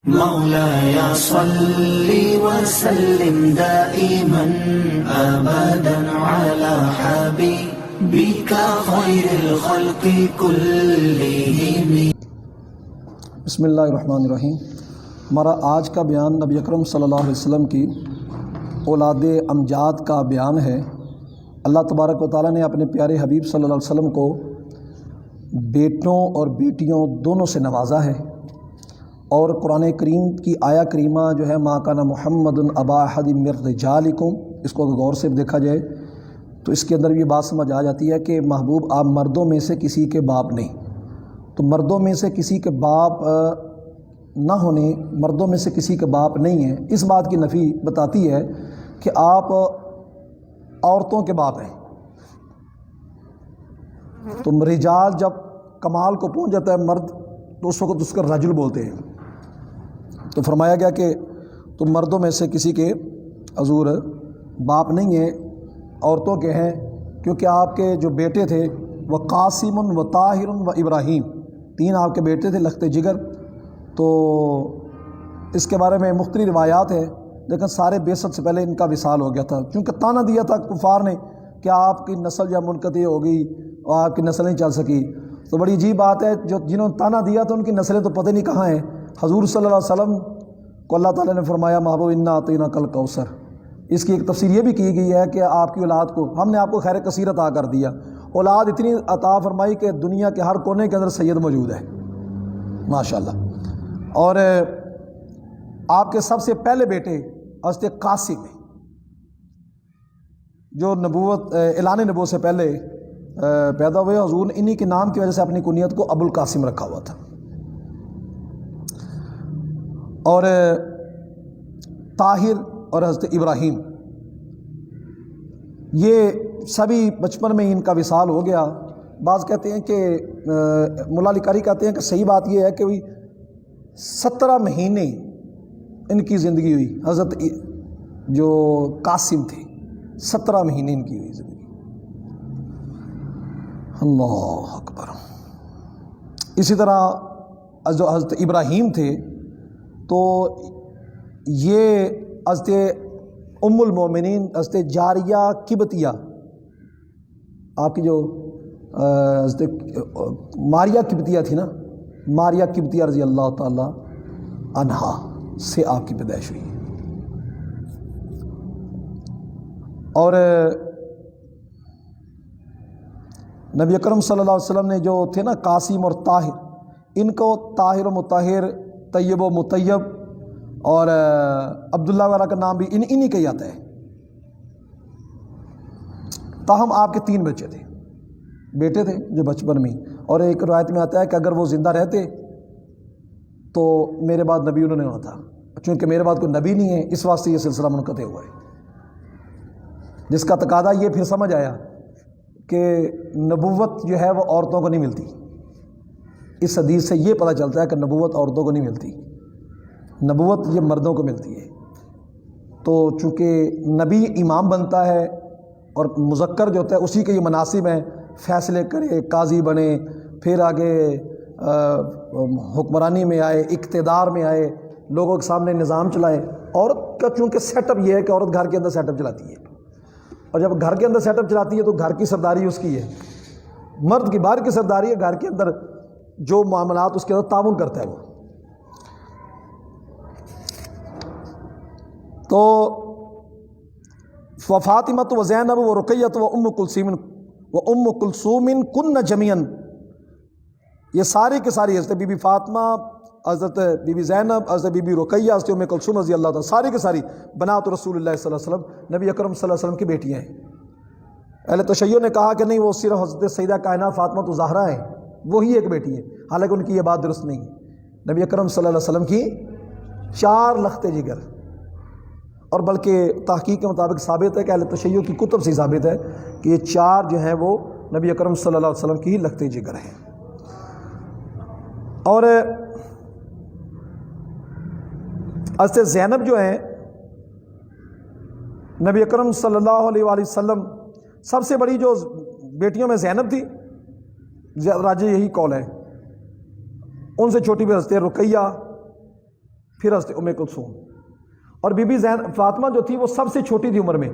مولاي صل وسلم دائما أبدا على حبيبك خير الخلق كلهم. بسم اللہ الرحمن الرحیم. ہمارا آج کا بیان نبی اکرم صلی اللہ علیہ وسلم کی اولاد امجاد کا بیان ہے. اللہ تبارک و تعالیٰ نے اپنے پیارے حبیب صلی اللہ علیہ وسلم کو بیٹوں اور بیٹیوں دونوں سے نوازا ہے، اور قرآن کریم کی آیا کریمہ جو ہے ما کان محمد ابا احد من رجالکم، اس کو اگر غور سے دیکھا جائے تو اس کے اندر یہ بات سمجھ آ جاتی ہے کہ محبوب آپ مردوں میں سے کسی کے باپ نہیں. تو مردوں میں سے کسی کے باپ نہ ہونے، مردوں میں سے کسی کے باپ نہیں ہیں، اس بات کی نفی بتاتی ہے کہ آپ عورتوں کے باپ ہیں. تو رجال جب کمال کو پہنچ جاتا ہے مرد تو اس وقت اس کا رجل بولتے ہیں. تو فرمایا گیا کہ تم مردوں میں سے کسی کے حضور باپ نہیں ہیں، عورتوں کے ہیں، کیونکہ آپ کے جو بیٹے تھے وہ قاسم و طاہر و ابراہیم، تین آپ کے بیٹے تھے لخت جگر. تو اس کے بارے میں مختلف روایات ہیں، لیکن سارے بعثت سے پہلے ان کا وصال ہو گیا تھا، کیونکہ تانا دیا تھا کفار نے کہ آپ کی نسل جب منقطع ہوگی اور آپ کی نسل نہیں چل سکی. تو بڑی عجیب بات ہے، جنہوں نے تانا دیا تو ان کی نسلیں تو پتہ نہیں کہاں ہیں. حضور صلی اللہ علیہ وسلم کو اللہ تعالیٰ نے فرمایا محبوب انا اعطیناک الکوثر. اس کی ایک تفسیر یہ بھی کی گئی ہے کہ آپ کی اولاد کو ہم نے آپ کو خیر کثیر عطا کر دیا. اولاد اتنی عطا فرمائی کہ دنیا کے ہر کونے کے اندر سید موجود ہے ماشاءاللہ. اور آپ کے سب سے پہلے بیٹے حضرت قاسم جو نبوت اعلان نبوت سے پہلے پیدا ہوئے، حضور نے انہی کے نام کی وجہ سے اپنی کنیت کو ابو القاسم رکھا ہوا تھا. اور طاہر اور حضرت ابراہیم یہ سبھی بچپن میں ان کا وصال ہو گیا. بعض کہتے ہیں کہ مولا علی قاری کہتے ہیں کہ صحیح بات یہ ہے کہ 17 مہینے ان کی زندگی ہوئی. حضرت جو قاسم تھے 17 مہینے ان کی ہوئی زندگی. اللہ اکبر. اسی طرح جو حضرت ابراہیم تھے تو یہ حضرت ام المومنین حضرت جاریہ قبطیہ، آپ کی جو حضرت ماریہ قبطیہ تھی نا، ماریہ قبطیہ رضی اللہ تعالی عنہا سے آپ کی پیدائش ہوئی. اور نبی اکرم صلی اللہ علیہ وسلم نے جو تھے نا قاسم اور طاہر، ان کو طاہر و مطہر، طیب و مطیب اور عبداللہ وغیرہ کا نام بھی انہی کا ہی آتا ہے. تاہم آپ کے 3 بچے تھے، بیٹے تھے جو بچپن میں، اور ایک روایت میں آتا ہے کہ اگر وہ زندہ رہتے تو میرے بعد نبی انہوں نے ہونا تھا، چونکہ میرے بعد کوئی نبی نہیں ہے اس واسطے یہ سلسلہ منقطع ہوا ہے. جس کا تقاضا یہ پھر سمجھ آیا کہ نبوت جو ہے وہ عورتوں کو نہیں ملتی. اس حدیث سے یہ پتہ چلتا ہے کہ نبوت عورتوں کو نہیں ملتی، نبوت یہ مردوں کو ملتی ہے. تو چونکہ نبی امام بنتا ہے اور مذکر جو ہوتا ہے اسی کے یہ مناسب ہیں، فیصلے کرے، قاضی بنے، پھر آگے حکمرانی میں آئے، اقتدار میں آئے، لوگوں کے سامنے نظام چلائے. عورت کا چونکہ سیٹ اپ یہ ہے کہ عورت گھر کے اندر سیٹ اپ چلاتی ہے، اور جب گھر کے اندر سیٹ اپ چلاتی ہے تو گھر کی سرداری اس کی ہے. مرد کی باہر کی سرداری ہے، گھر کے اندر جو معاملات اس کے اندر تعاون کرتا ہے وہ. تو فاطمہ و زینب و رقیہ و ام کلثوم کن جمیعاً، یہ ساری کے ساری حضرت بی بی فاطمہ، حضرت بی بی زینب، حضرت بی بی رقیہ، حضرت ام کلثوم رضی اللہ تعالیٰ، ساری کے ساری بنات رسول اللہ صلی اللہ علیہ وسلم، نبی اکرم صلی اللہ علیہ وسلم کی بیٹیاں ہیں. اہل تشیع نے کہا کہ نہیں، وہ صرف حضرت سیدہ کائنات فاطمہ زہرا ہے، وہی ایک بیٹی ہے، حالانکہ ان کی یہ بات درست نہیں. نبی اکرم صلی اللہ علیہ وسلم کی 4 لخت جگر، اور بلکہ تحقیق کے مطابق ثابت ہے کہ اہل تشیع کی کتب سے ثابت ہے کہ یہ 4 جو ہیں وہ نبی اکرم صلی اللہ علیہ وسلم کی لخت جگر ہیں. اور حضرت زینب جو ہیں نبی اکرم صلی اللہ علیہ وآلہ وسلم سب سے بڑی جو بیٹیوں میں زینب تھی، راجہ یہی قول ہے. ان سے چھوٹی بھی حضرت رقیہ، پھر حضرت ام کلثوم، اور بی بی فاطمہ جو تھی وہ سب سے چھوٹی تھی عمر میں،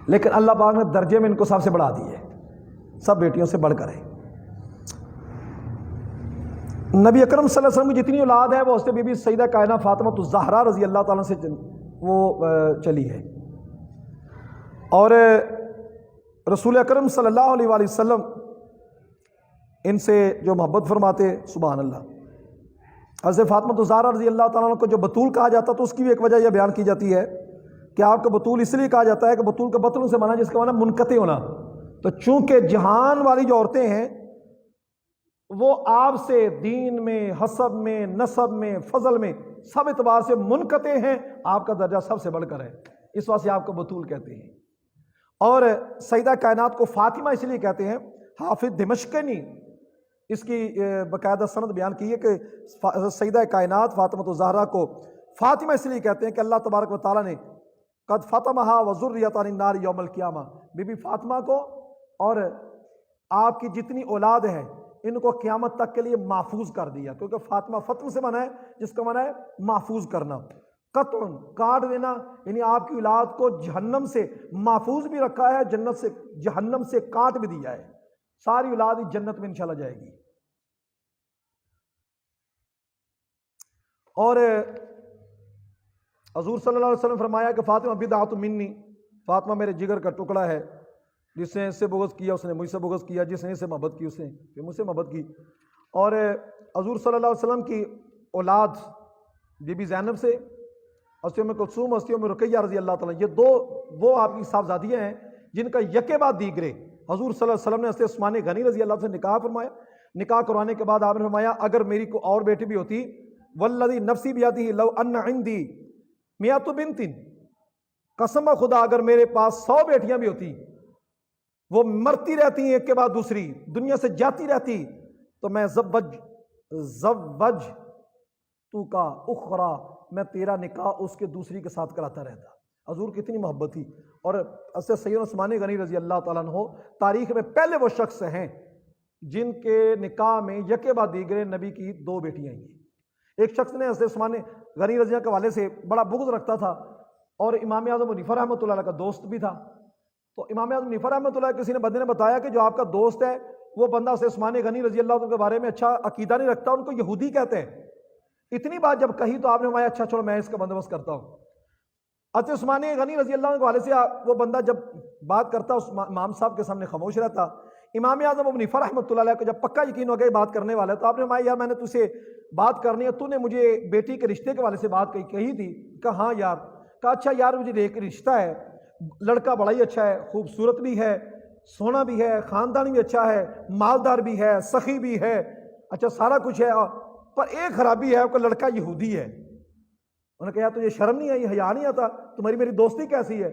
لیکن اللہ پاک نے درجے میں ان کو سب سے بڑھا دی ہے، سب بیٹیوں سے بڑھ کر ہے۔ نبی اکرم صلی اللہ علیہ وسلم کی جتنی اولاد ہے وہ حضرت بی بی سیدہ کائنات فاطمہ الزہرا رضی اللہ تعالیٰ سے وہ چلی ہے، اور رسول اکرم صلی اللہ علیہ وآلہ وسلم ان سے جو محبت فرماتے، سبحان اللہ۔ حضرت فاطمہ الزہرا رضی اللہ تعالیٰ کو جو بطول کہا جاتا تو اس کی بھی ایک وجہ یہ بیان کی جاتی ہے کہ آپ کو بطول اس لیے کہا جاتا ہے کہ بطول کا بطل سے مانا جس کا مانا منقطع ہونا، تو چونکہ جہان والی جو عورتیں ہیں وہ آپ سے دین میں، حسب میں، نسب میں، فضل میں سب اعتبار سے منقطع ہیں، آپ کا درجہ سب سے بڑھ کر ہے، اس وجہ سے آپ کو بطول کہتے ہیں۔ اور سیدہ کائنات کو فاطمہ اس لیے کہتے ہیں، حافظ دمشقی نے اس کی باقاعدہ سند بیان کی ہے کہ سیدہ کائنات فاطمہ الزہرا کو فاطمہ اس لیے کہتے ہیں کہ اللہ تبارک و تعالیٰ نے قد فاطمہا وذریۃ عن النار یوم القیامہ، بی بی فاطمہ کو اور آپ کی جتنی اولاد ہیں ان کو قیامت تک کے لیے محفوظ کر دیا، کیونکہ فاطمہ فتم سے مانا ہے جس کا مانا ہے محفوظ کرنا، قطع کاٹ دینا، یعنی آپ کی اولاد کو جہنم سے محفوظ بھی رکھا ہے، جنت سے جہنم سے کاٹ بھی دیا ہے، ساری اولاد ہی جنت میں انشاءاللہ جائے گی۔ اور حضور صلی اللہ علیہ وسلم فرمایا کہ فاطمہ بدعۃ منی، فاطمہ میرے جگر کا ٹکڑا ہے، جس نے اس سے بغض کیا اس نے مجھ سے بغض کیا، جس نے اس سے محبت کی اس نے پھر مجھ سے محبت کی۔ اور حضور صلی اللہ علیہ وسلم کی اولاد بی بی زینب سے حضرت ام کلثوم، حضرت ام رقیہ رضی اللہ تعالیٰ، یہ دو وہ آپ کی صاحبزادیاں ہیں جن کا یکے بعد دیگرے حضور صلی اللہ علیہ وسلم نے حضرت عثمان غنی رضی اللہ عنہ سے نکاح فرمایا۔ نکاح کروانے کے بعد آپ نے فرمایا اگر میری کو اور بیٹی بھی ہوتی، والذی نفسی بیدہ لو ان عندی مئۃ بنت، قسم خدا اگر میرے پاس 100 بیٹیاں بھی ہوتی، وہ مرتی رہتی ہیں ایک کے بعد دوسری، دنیا سے جاتی رہتی، تو میں زوج تو کا اخرى، میں تیرا نکاح اس کے دوسری کے ساتھ کراتا رہتا۔ حضور کی اتنی محبت تھی۔ اور حضرت سیدنا عثمان غنی رضی اللہ تعالیٰ عنہ تاریخ میں پہلے وہ شخص ہیں جن کے نکاح میں یکے بعد دیگرے نبی کی 2 بیٹیاں ہیں۔ ایک شخص نے حضرت عثمان غنی رضی اللہ کے حوالے سے بڑا بغض رکھتا تھا اور امام اعظم حنیفہ رحمۃ اللہ علیہ کا دوست بھی تھا، تو امام اعظم حنیفہ رحمۃ اللہ کسی نے بندے نے بتایا کہ جو آپ کا دوست ہے وہ بندہ حضرت عثمان غنی رضی اللہ عنہ کے بارے میں اچھا عقیدہ نہیں رکھتا، ان کو یہودی کہتے ہیں۔ اتنی بات جب کہی تو آپ نے فرمایا اچھا چلو میں اس کا بندوبست کرتا ہوں۔ حضرت عثمان غنی رضی اللہ عنہ کے حوالے سے وہ بندہ جب بات کرتا اس امام صاحب کے سامنے خاموش رہتا۔ امام اعظم ابو حنیفہ رحمۃ اللہ علیہ کو جب پکا یقین ہو گیا بات کرنے والا ہے تو آپ نے فرمایا یار میں نے تجھ سے بات کرنی ہے، تو نے مجھے بیٹی کے رشتے کے حوالے سے بات کہی تھی، کہا ہاں یار، کہا اچھا یار مجھے ایک رشتہ ہے، لڑکا بڑا ہی اچھا ہے، خوبصورت بھی ہے، سونا بھی ہے، خاندان بھی اچھا ہے، مالدار بھی ہے، سخی بھی ہے، اچھا سارا کچھ ہے، پر ایک خرابی ہے کہ لڑکا یہودی ہے۔ انہوں نے کہا تجھے شرم نہیں آئی، حیا نہیں آتا، تمہاری میری دوستی کیسی ہے؟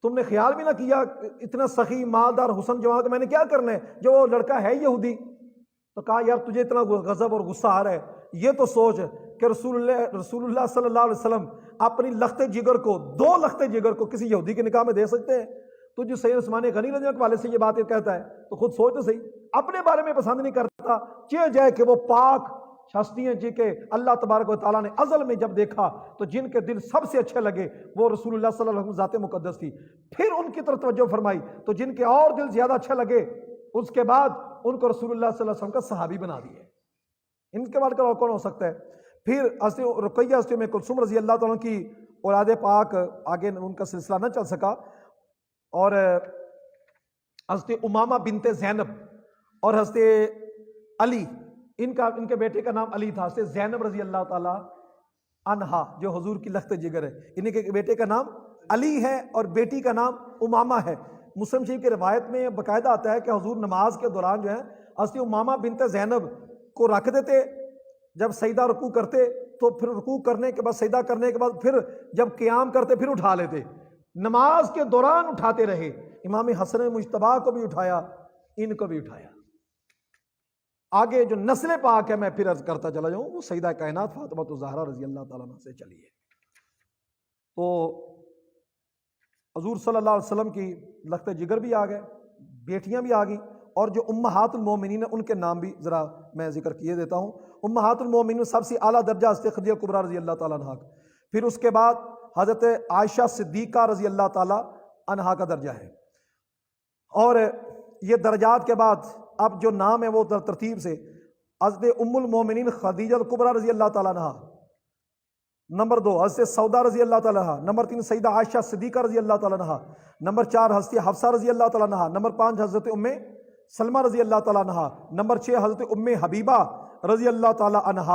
تم نے خیال بھی نہ کیا اتنا سخی مالدار حسن جوان کہ میں نے کیا کرنا ہے جو وہ لڑکا ہے یہودی؟ تو کہا یار تجھے اتنا غضب اور غصہ آ رہا ہے، یہ تو سوچ کہ رسول اللہ صلی اللہ علیہ وسلم اپنی لخت جگر کو 2 لخت جگر کو کسی یہودی کے نکاح میں دے سکتے ہیں؟ تو جو سید عثمان غنی رضی اللہ عنہ کے والے سے یہ بات کہتا ہے تو خود سوچ تو صحیح، اپنے بارے میں پسند نہیں کرتا، چاہے جائے کہ وہ پاک ہستیاں جی کے اللہ تبارک و تعالیٰ نے ازل میں جب دیکھا تو جن کے دل سب سے اچھے لگے وہ رسول اللہ صلی اللہ علیہ وسلم ذات مقدس تھی، پھر ان کی طرف توجہ فرمائی تو جن کے اور دل زیادہ اچھے لگے اس کے بعد ان کو رسول اللہ صلی اللہ علیہ وسلم کا صحابی بنا دیے۔ ان کے بعد اور کون ہو سکتا ہے؟ پھر حضرت رقیہ حضرت ام کلثوم رضی اللہ تعالیٰ کی اولاد پاک آگے ان کا سلسلہ نہ چل سکا، اور حضرت امامہ بنت زینب اور حضرت علی ان کے بیٹے کا نام علی تھا، حضرت زینب رضی اللہ تعالیٰ عنہا جو حضور کی لخت جگر ہے، ان کے بیٹے کا نام علی ہے اور بیٹی کا نام امامہ ہے۔ مسلم شریف کی روایت میں باقاعدہ آتا ہے کہ حضور نماز کے دوران جو ہے حضرت امامہ بنت زینب کو رکھ دیتے، جب سجدہ رکوع کرتے تو پھر رکوع کرنے کے بعد سجدہ کرنے کے بعد پھر جب قیام کرتے پھر اٹھا لیتے، نماز کے دوران اٹھاتے رہے۔ امام حسن مجتبیٰ کو بھی اٹھایا، ان کو بھی اٹھایا۔ آگے جو نسل پاک ہے میں پھر عرض کرتا چلا جاؤں وہ سیدہ کائنات فاطمہ الزہرا رضی اللہ تعالیٰ عنہ سے چلی ہے۔ تو حضور صلی اللہ علیہ وسلم کی لخت جگر بھی آ گئے، بیٹیاں بھی آ گئی، اور جو امہات المومنین ہیں ان کے نام بھی ذرا میں ذکر کیے دیتا ہوں. امہات المومنین میں سب سے اعلیٰ درجہ حضرت خدیجہ کبریٰ رضی اللہ تعالیٰ عنہ کا، پھر اس کے بعد حضرت عائشہ صدیقہ رضی اللہ تعالیٰ عنہ کا درجہ ہے. اور یہ درجات کے بعد اب جو نام ہے وہ ترتیب سے حضرت ام المومنین خدیجہ کبریٰ رضی اللہ تعالیٰ عنہ، نمبر 2 حضرت سودا رضی اللہ تعالیٰ عنہ، نمبر 3 سیدہ عائشہ صدیقہ رضی اللہ تعالیٰ عنہ، نمبر 4 حضرت حفصہ رضی اللہ تعالیٰ عنہ، نمبر 5 حضرت ام سلمہ رضی اللہ تعالیٰ عنہ، نمبر 6 حضرت ام حبیبہ رضی اللہ تعالیٰ عنہ،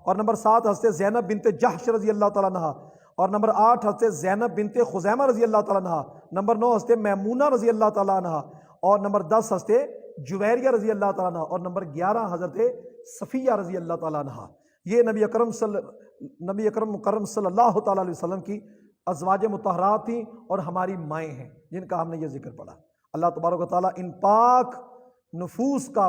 اور نمبر 7 حضرت زینب بنت جحش رضی اللہ تعالیٰ عنہ، اور نمبر 8 حضرت زینب بنت خزیمہ رضی اللہ تعالیٰ عنہ، نمبر 9 حضرت میمونہ رضی اللہ تعالیٰ عنہ، اور نمبر 10 حضرت جویریہ رضی اللہ تعالیٰ عنہ، اور نمبر 11 حضرت صفیہ رضی اللہ تعالیٰ عنہ. یہ نبی اکرم مکرم صلی اللہ تعالیٰ علیہ وسلم کی ازواج مطہرات تھیں اور ہماری مائیں ہیں جن کا ہم نے یہ ذکر پڑھا. اللہ تبارک و تعالیٰ ان پاک نفوس کا